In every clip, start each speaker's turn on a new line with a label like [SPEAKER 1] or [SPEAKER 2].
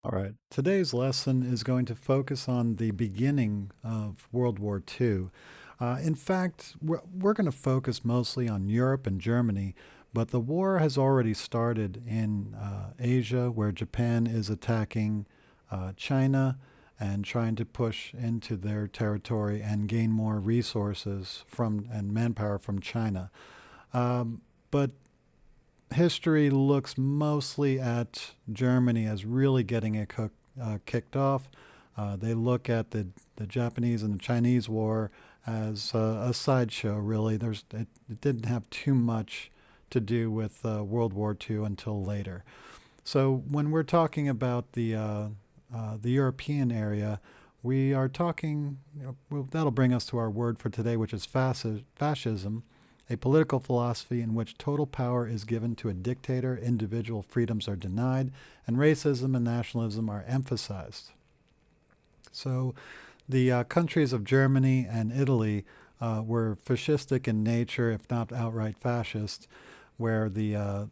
[SPEAKER 1] All right. Today's lesson is going to focus on the beginning of World War II. In fact, we're going to focus mostly on Europe and Germany, but the war has already started in Asia, where Japan is attacking China and trying to push into their territory and gain more resources from and manpower from China. But history looks mostly at Germany as really getting it kicked off. They look at the Japanese and the Chinese War as a sideshow, really. It didn't have too much to do with World War II until later. So when we're talking about the European area, we are talking, well, that'll bring us to our word for today, which is fascism, a political philosophy in which total power is given to a dictator, individual freedoms are denied, and racism and nationalism are emphasized. So the countries of Germany and Italy were fascistic in nature, if not outright fascist, where the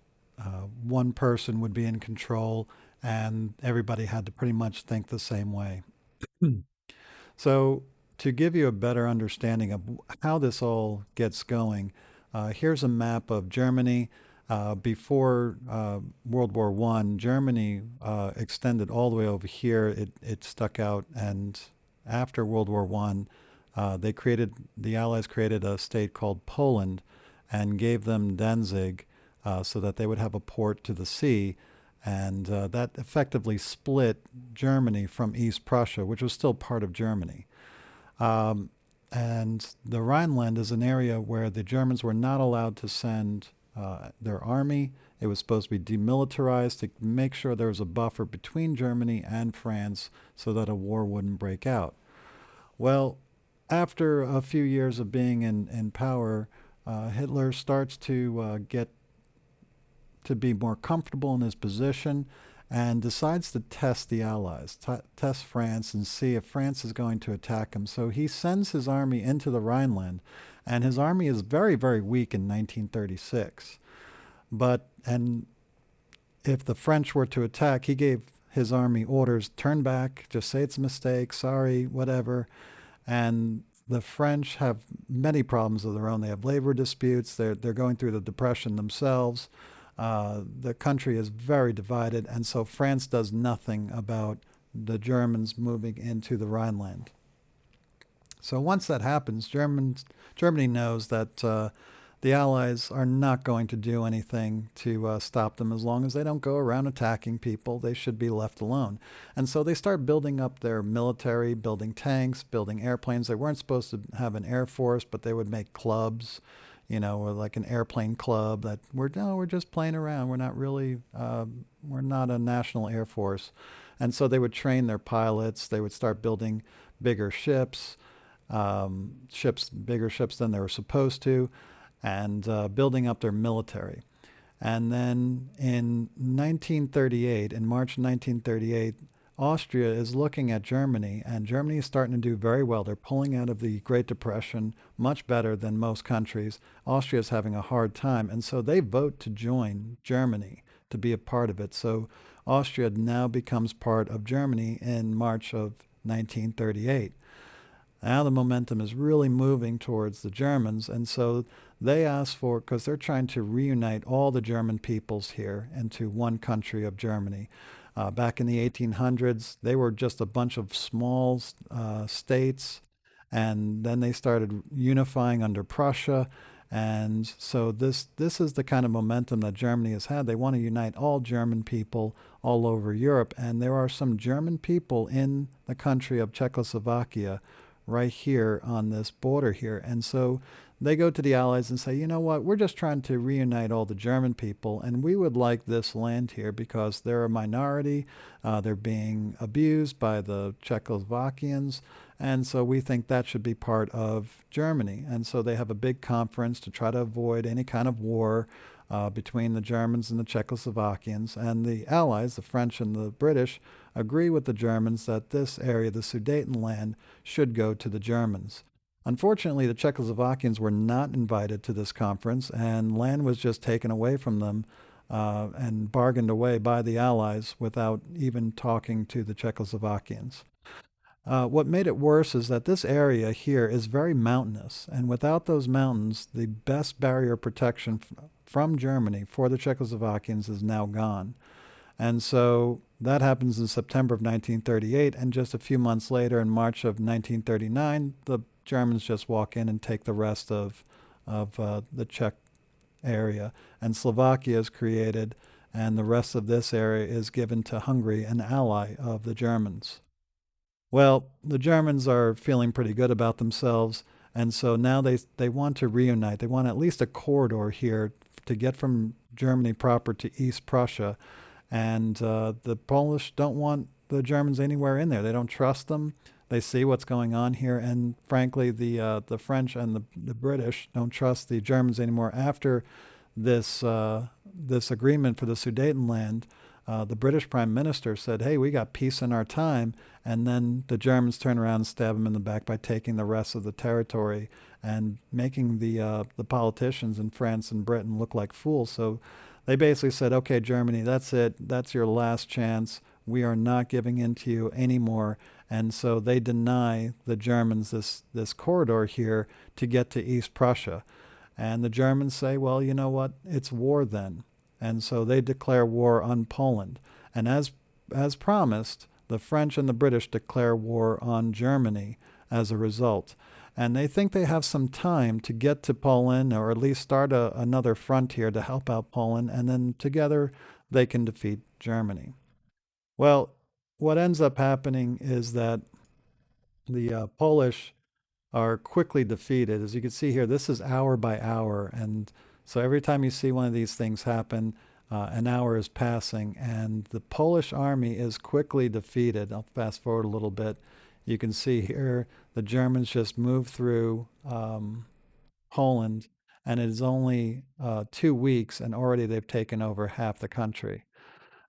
[SPEAKER 1] one person would be in control and everybody had to pretty much think the same way. So, to give you a better understanding of how this all gets going, here's a map of Germany. Before World War One, Germany extended all the way over here. It stuck out, and after World War One, the Allies created a state called Poland, and gave them Danzig, so that they would have a port to the sea, and that effectively split Germany from East Prussia, which was still part of Germany. Um, and the Rhineland is an area where the Germans were not allowed to send their army. It was supposed to be demilitarized to make sure there was a buffer between Germany and France so that a war wouldn't break out. Well, after a few years of being in power, Hitler starts to get to be more comfortable in his position and decides to test the Allies, test France, and see if France is going to attack him. So he sends his army into the Rhineland, and his army is very, very weak in 1936. And if the French were to attack, he gave his army orders: turn back, just say it's a mistake, sorry, whatever. And the French have many problems of their own. They have labor disputes. They're going through the depression themselves. The country is very divided, and so France does nothing about the Germans moving into the Rhineland. So once that happens, Germany knows that the Allies are not going to do anything to stop them as long as they don't go around attacking people. They should be left alone. And so they start building up their military, building tanks, building airplanes. They weren't supposed to have an air force, but they would make clubs, or like an airplane club that we're just playing around. We're not really, we're not a national air force. And so they would train their pilots. They would start building bigger ships, bigger ships than they were supposed to, and building up their military. And then in 1938, in March 1938, Austria is looking at Germany, and Germany is starting to do very well. They're pulling out of the Great Depression much better than most countries. Austria is having a hard time, and so they vote to join Germany, to be a part of it. So Austria now becomes part of Germany in March of 1938. Now the momentum is really moving towards the Germans, and so they ask for, because they're trying to reunite all the German peoples here into one country of Germany. Back in the 1800s, they were just a bunch of small states, and then they started unifying under Prussia. And so this is the kind of momentum that Germany has had. They want to unite all German people all over Europe, and there are some German people in the country of Czechoslovakia right here on this border here. And so they go to the Allies and say, you know what, we're just trying to reunite all the German people, and we would like this land here because they're a minority. They're being abused by the Czechoslovakians, and so we think that should be part of Germany. And so they have a big conference to try to avoid any kind of war between the Germans and the Czechoslovakians. And the Allies, the French and the British, agree with the Germans that this area, the Sudetenland, should go to the Germans. Unfortunately, the Czechoslovakians were not invited to this conference, and land was just taken away from them and bargained away by the Allies without even talking to the Czechoslovakians. What made it worse is that this area here is very mountainous, and without those mountains, the best barrier protection from Germany for the Czechoslovakians is now gone. And so that happens in September of 1938, and just a few months later, in March of 1939, the Germans just walk in and take the rest of the Czech area, and Slovakia is created, and the rest of this area is given to Hungary, an ally of the Germans. Well, the Germans are feeling pretty good about themselves, and so now they want to reunite. They want at least a corridor here to get from Germany proper to East Prussia, and the Polish don't want the Germans anywhere in there. They don't trust them. They see what's going on here, and frankly, the French and the British don't trust the Germans anymore after this agreement for the Sudetenland. The British Prime Minister said, "Hey, we got peace in our time," and then the Germans turn around and stab him in the back by taking the rest of the territory and making the politicians in France and Britain look like fools. So they basically said, "Okay, Germany, that's it. That's your last chance. We are not giving in to you anymore." And so they deny the Germans this corridor here to get to East Prussia. And the Germans say, "Well, you know what? It's war then." And so they declare war on Poland. And as promised, the French and the British declare war on Germany as a result. And they think they have some time to get to Poland, or at least start another front here to help out Poland, and then together they can defeat Germany. Well, what ends up happening is that the Polish are quickly defeated. As you can see here, this is hour by hour. And so every time you see one of these things happen, an hour is passing, and the Polish army is quickly defeated. I'll fast forward a little bit. You can see here the Germans just move through Poland, and it is only 2 weeks, and already they've taken over half the country.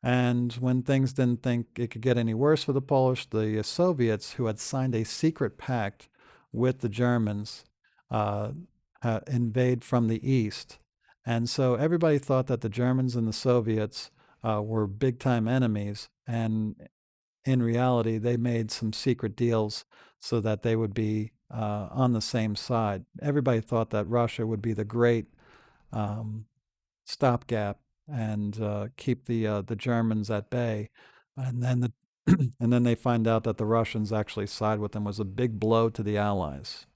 [SPEAKER 1] And when things didn't think it could get any worse for the Polish, the Soviets, who had signed a secret pact with the Germans, uh, invade from the east. And so everybody thought that the Germans and the Soviets were big time enemies. And in reality, they made some secret deals so that they would be on the same side. Everybody thought that Russia would be the great um, stopgap and keep the Germans at bay, and then and then they find out that the Russians actually side with them. Was a big blow to the Allies.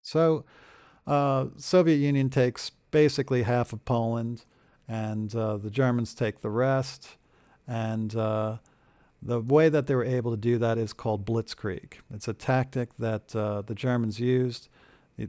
[SPEAKER 1] So Soviet Union takes basically half of Poland, and the Germans take the rest. And the way that they were able to do that is called blitzkrieg. It's a tactic that the Germans used.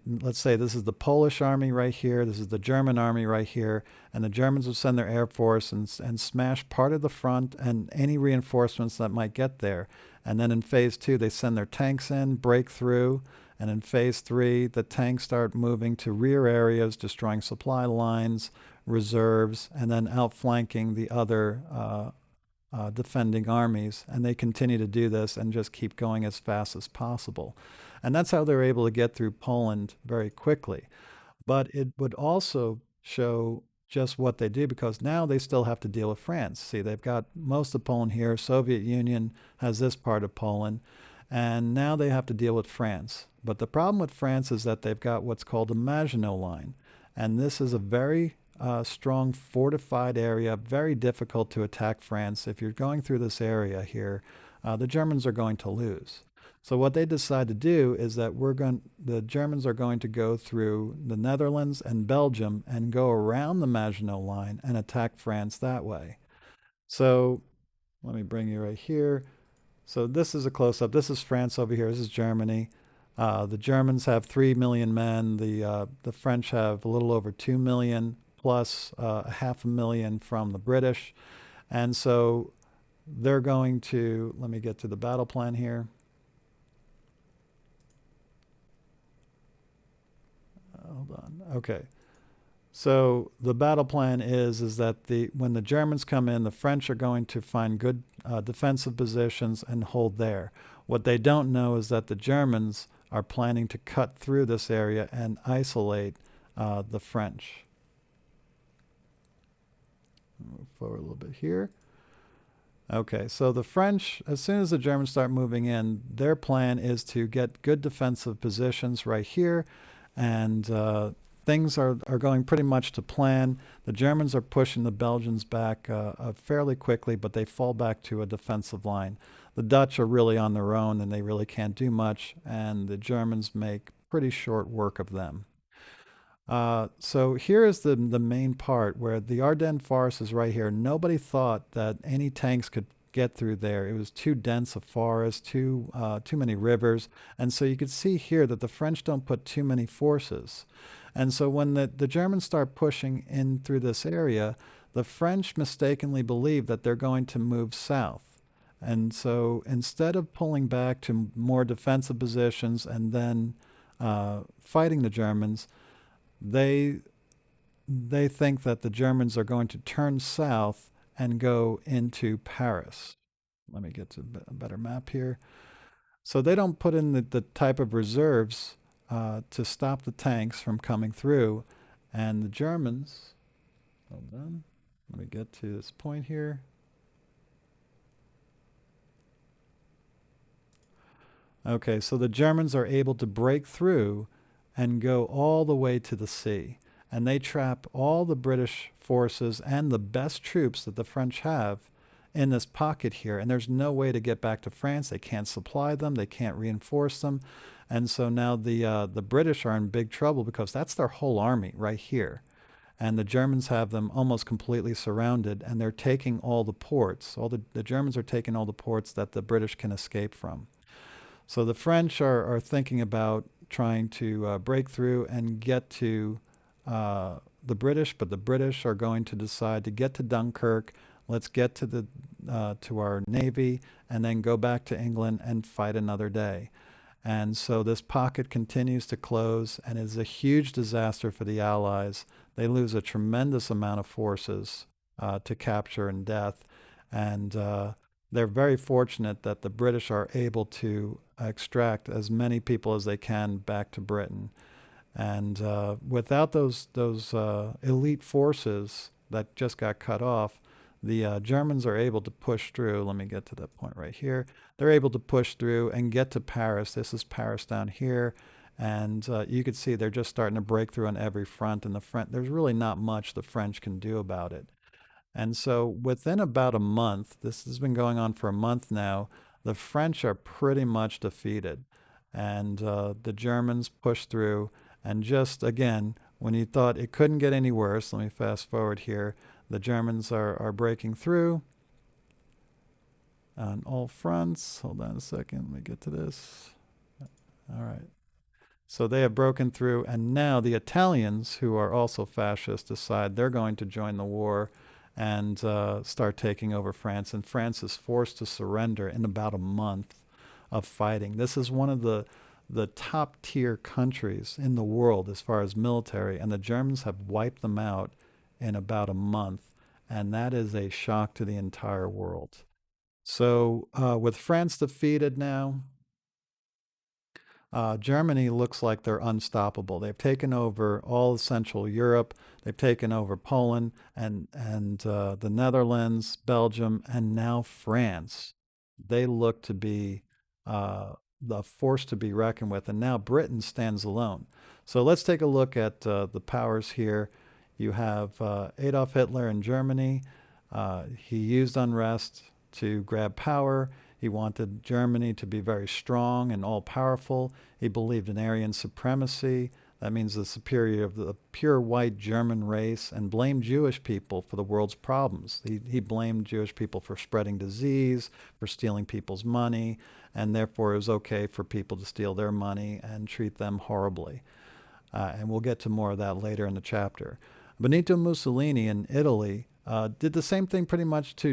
[SPEAKER 1] Let's say this is the Polish army right here, this is the German army right here, and the Germans would send their air force and smash part of the front and any reinforcements that might get there. And then in phase two, they send their tanks in, break through, and in phase three, the tanks start moving to rear areas, destroying supply lines, reserves, and then outflanking the other defending armies, and they continue to do this and just keep going as fast as possible. And that's how they're able to get through Poland very quickly. But it would also show just what they do, because now they still have to deal with France. See, they've got most of Poland here. Soviet Union has this part of Poland, and now they have to deal with France. But the problem with France is that they've got what's called the Maginot Line, and this is a very strong fortified area, very difficult to attack France. If you're going through this area here, the Germans are going to lose. So what they decide to do is that the Germans are going to go through the Netherlands and Belgium and go around the Maginot Line and attack France that way. So let me bring you right here. So this is a close-up. This is France over here. This is Germany. The Germans have 3 million men. The French have a little over 2 million, plus 500,000 from the British. And so they're going to, let me get to the battle plan here. Hold on. Okay. So the battle plan is that when the Germans come in, the French are going to find good defensive positions and hold there. What they don't know is that the Germans are planning to cut through this area and isolate the French. Move forward a little bit here. Okay, so the French, as soon as the Germans start moving in, their plan is to get good defensive positions right here, and things are going pretty much to plan. The Germans are pushing the Belgians back fairly quickly, but they fall back to a defensive line. The Dutch are really on their own, and they really can't do much, and the Germans make pretty short work of them. So here is the main part where the Ardennes forest is right here. Nobody thought that any tanks could get through there. It was too dense a forest, too many rivers, and so you could see here that the French don't put too many forces. And so when the Germans start pushing in through this area, the French mistakenly believe that they're going to move south. And so instead of pulling back to more defensive positions and then fighting the Germans, they they think that the Germans are going to turn south and go into Paris. Let me get to a better map here. So they don't put in the type of reserves to stop the tanks from coming through. And the Germans, hold on, let me get to this point here. Okay, so the Germans are able to break through and go all the way to the sea. And they trap all the British forces and the best troops that the French have in this pocket here. And there's no way to get back to France. They can't supply them, they can't reinforce them. And so now the British are in big trouble because that's their whole army right here. And the Germans have them almost completely surrounded, and they're taking all the ports. The Germans are taking all the ports that the British can escape from. So the French are thinking about trying to break through and get to the British, but the British are going to decide to get to Dunkirk. Let's get to our navy and then go back to England and fight another day. And so this pocket continues to close and is a huge disaster for the Allies. They lose a tremendous amount of forces to capture and death, and they're very fortunate that the British are able to extract as many people as they can back to Britain. And without those elite forces that just got cut off, the Germans are able to push through. Let me get to that point right here. They're able to push through and get to Paris. This is Paris down here. And you can see they're just starting to break through on every front. And there's really not much the French can do about it. And so within about a month, this has been going on for a month now, the French are pretty much defeated. And the Germans push through. And just again, when you thought it couldn't get any worse, let me fast forward here. The Germans are breaking through on all fronts. Hold on a second. Let me get to this. All right. So they have broken through, and now the Italians, who are also fascist, decide they're going to join the war and start taking over France. And France is forced to surrender in about a month of fighting. This is one of the top tier countries in the world as far as military, and the Germans have wiped them out in about a month, and that is a shock to the entire world. So, with France defeated now, Germany looks like they're unstoppable. They've taken over all of Central Europe. They've taken over Poland and the Netherlands, Belgium, and now France. They look to be the force to be reckoned with. And now Britain stands alone. So let's take a look at the powers here. You have Adolf Hitler in Germany. He used unrest to grab power. He wanted Germany to be very strong and all powerful. He believed in Aryan supremacy. That means the superiority of the pure white German race, and blamed Jewish people for the world's problems. He blamed Jewish people for spreading disease, for stealing people's money, and therefore it was okay for people to steal their money and treat them horribly. And we'll get to more of that later in the chapter. Benito Mussolini in Italy did the same thing pretty much to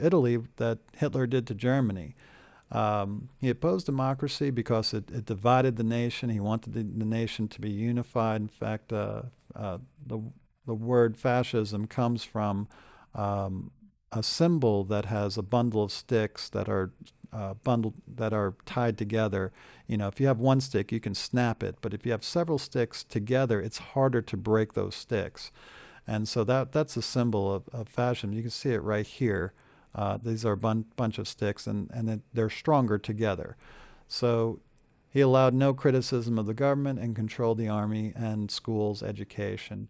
[SPEAKER 1] Italy that Hitler did to Germany. He opposed democracy because it divided the nation. He wanted the nation to be unified. In fact, the word fascism comes from a symbol that has a bundle of sticks that are tied together. You know, if you have one stick, you can snap it, but if you have several sticks together, it's harder to break those sticks. And so that's a symbol of fascism. You can see it right here. These are a bunch of sticks, and they're stronger together. So he allowed no criticism of the government and controlled the army and schools, education.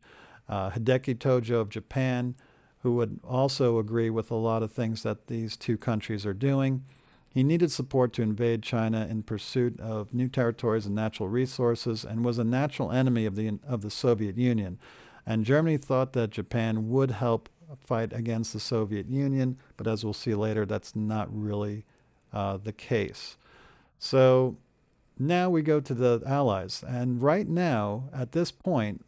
[SPEAKER 1] Hideki Tojo of Japan, who would also agree with a lot of things that these two countries are doing. He needed support to invade China in pursuit of new territories and natural resources, and was a natural enemy of the Soviet Union. And Germany thought that Japan would help fight against the Soviet Union, but as we'll see later, that's not really the case. So now we go to the Allies. And right now, at this point,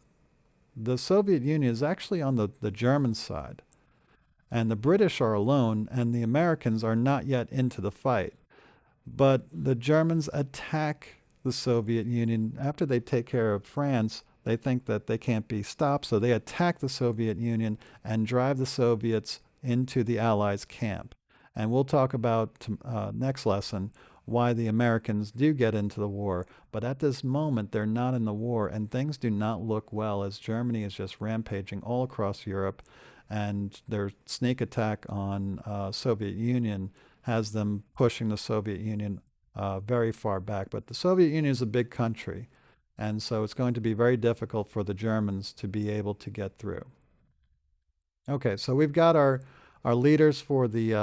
[SPEAKER 1] the Soviet Union is actually on the German side. And the British are alone, and the Americans are not yet into the fight. But the Germans attack the Soviet Union. After they take care of France, they think that they can't be stopped, so they attack the Soviet Union and drive the Soviets into the Allies' camp. And we'll talk about next lesson why the Americans do get into the war. But at this moment, they're not in the war, and things do not look well as Germany is just rampaging all across Europe, and their sneak attack on Soviet Union has them pushing the Soviet Union very far back. But the Soviet Union is a big country, and so it's going to be very difficult for the Germans to be able to get through. Okay, so we've got our leaders for the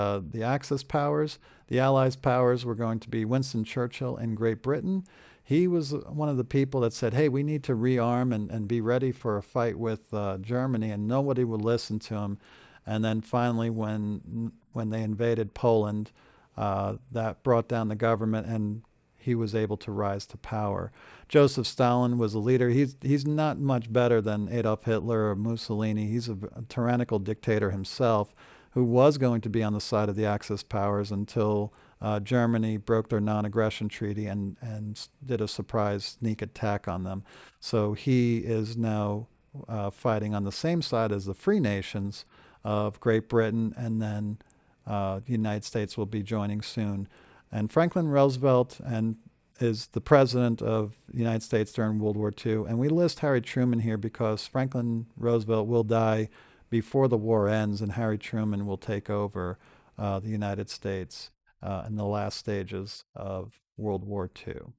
[SPEAKER 1] Axis powers. The Allies powers were going to be Winston Churchill in Great Britain. He was one of the people that said, hey, we need to rearm and be ready for a fight with Germany, and nobody would listen to him. And then finally, when they invaded Poland, that brought down the government, and he was able to rise to power. Joseph Stalin was a leader. He's not much better than Adolf Hitler or Mussolini. He's a tyrannical dictator himself, who was going to be on the side of the Axis powers until Germany broke their non-aggression treaty and did a surprise sneak attack on them. So he is now fighting on the same side as the free nations of Great Britain, and then the United States will be joining soon. And Franklin Roosevelt is the president of the United States during World War II. And we list Harry Truman here because Franklin Roosevelt will die before the war ends, and Harry Truman will take over the United States in the last stages of World War II.